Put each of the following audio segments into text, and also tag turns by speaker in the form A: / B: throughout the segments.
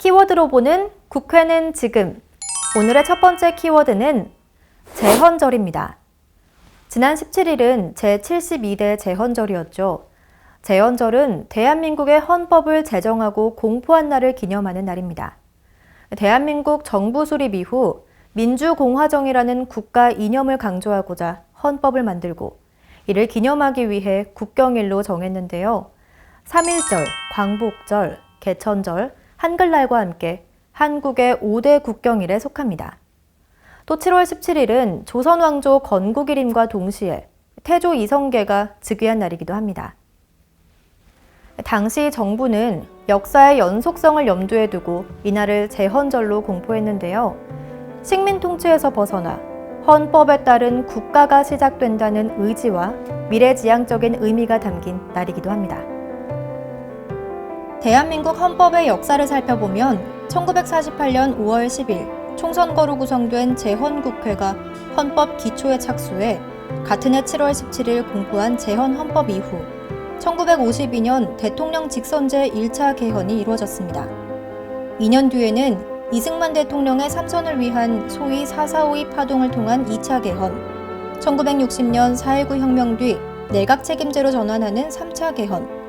A: 키워드로 보는 국회는 지금. 오늘의 첫 번째 키워드는 재헌절입니다. 지난 17일은 제72대 재헌절이었죠. 재헌절은 대한민국의 헌법을 제정하고 공포한 날을 기념하는 날입니다. 대한민국 정부 수립 이후 민주공화정이라는 국가 이념을 강조하고자 헌법을 만들고 이를 기념하기 위해 국경일로 정했는데요. 3.1절, 광복절, 개천절, 한글날과 함께 한국의 5대 국경일에 속합니다. 또 7월 17일은 조선왕조 건국일임과 동시에 태조 이성계가 즉위한 날이기도 합니다. 당시 정부는 역사의 연속성을 염두에 두고 이날을 재헌절로 공포했는데요. 식민 통치에서 벗어나 헌법에 따른 국가가 시작된다는 의지와 미래지향적인 의미가 담긴 날이기도 합니다. 대한민국 헌법의 역사를 살펴보면 1948년 5월 10일 총선거로 구성된 재헌국회가 헌법 기초에 착수해 같은 해 7월 17일 공포한 재헌헌법 이후 1952년 대통령 직선제 1차 개헌이 이루어졌습니다. 2년 뒤에는 이승만 대통령의 3선을 위한 소위 4.4.52 파동을 통한 2차 개헌, 1960년 4.19 혁명 뒤 내각 책임제로 전환하는 3차 개헌,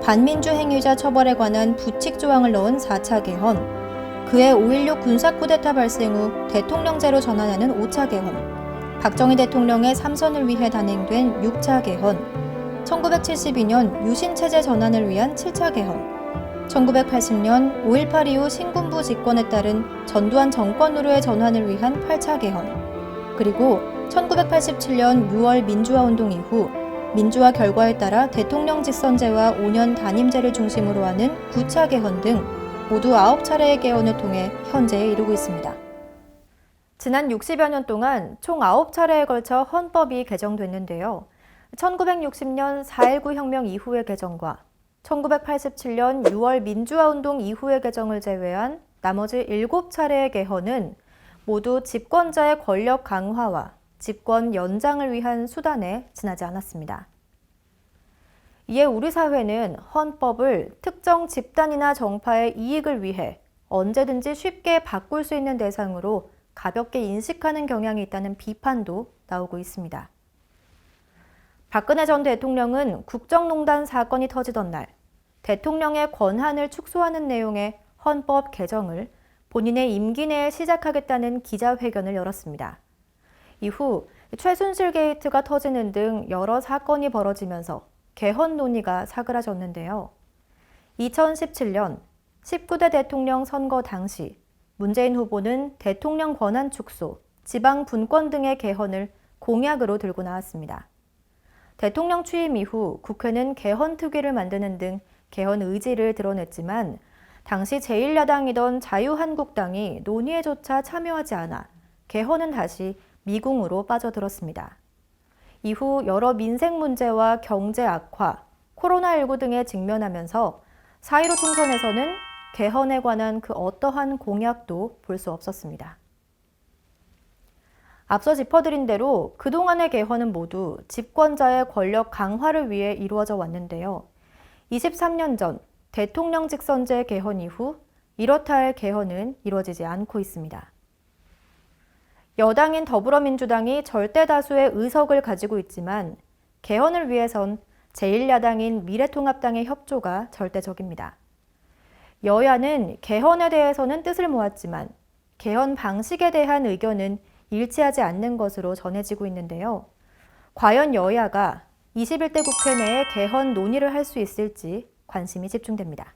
A: 반민주 행위자 처벌에 관한 부칙 조항을 넣은 4차 개헌, 그해 5.16 군사 쿠데타 발생 후 대통령제로 전환하는 5차 개헌, 박정희 대통령의 3선을 위해 단행된 6차 개헌, 1972년 유신체제 전환을 위한 7차 개헌, 1980년 5.18 이후 신군부 집권에 따른 전두환 정권으로의 전환을 위한 8차 개헌, 그리고 1987년 6월 민주화운동 이후 민주화 결과에 따라 대통령 직선제와 5년 단임제를 중심으로 하는 9차 개헌 등 모두 9차례의 개헌을 통해 현재에 이르고 있습니다. 지난 60여 년 동안 총 9차례에 걸쳐 헌법이 개정됐는데요. 1960년 4.19 혁명 이후의 개정과 1987년 6월 민주화운동 이후의 개정을 제외한 나머지 7차례의 개헌은 모두 집권자의 권력 강화와 집권 연장을 위한 수단에 지나지 않았습니다. 이에 우리 사회는 헌법을 특정 집단이나 정파의 이익을 위해 언제든지 쉽게 바꿀 수 있는 대상으로 가볍게 인식하는 경향이 있다는 비판도 나오고 있습니다. 박근혜 전 대통령은 국정농단 사건이 터지던 날 대통령의 권한을 축소하는 내용의 헌법 개정을 본인의 임기 내에 시작하겠다는 기자회견을 열었습니다. 이후 최순실 게이트가 터지는 등 여러 사건이 벌어지면서 개헌 논의가 사그라졌는데요. 2017년 19대 대통령 선거 당시 문재인 후보는 대통령 권한 축소, 지방 분권 등의 개헌을 공약으로 들고 나왔습니다. 대통령 취임 이후 국회는 개헌 특위를 만드는 등 개헌 의지를 드러냈지만 당시 제1야당이던 자유한국당이 논의에조차 참여하지 않아 개헌은 다시 미궁으로 빠져들었습니다. 이후 여러 민생 문제와 경제 악화, 코로나19 등에 직면하면서 4.15 총선에서는 개헌에 관한 그 어떠한 공약도 볼 수 없었습니다. 앞서 짚어드린 대로 그동안의 개헌은 모두 집권자의 권력 강화를 위해 이루어져 왔는데요. 23년 전 대통령 직선제 개헌 이후 이렇다 할 개헌은 이루어지지 않고 있습니다. 여당인 더불어민주당이 절대 다수의 의석을 가지고 있지만 개헌을 위해선 제1야당인 미래통합당의 협조가 절대적입니다. 여야는 개헌에 대해서는 뜻을 모았지만 개헌 방식에 대한 의견은 일치하지 않는 것으로 전해지고 있는데요. 과연 여야가 21대 국회 내에 개헌 논의를 할 수 있을지 관심이 집중됩니다.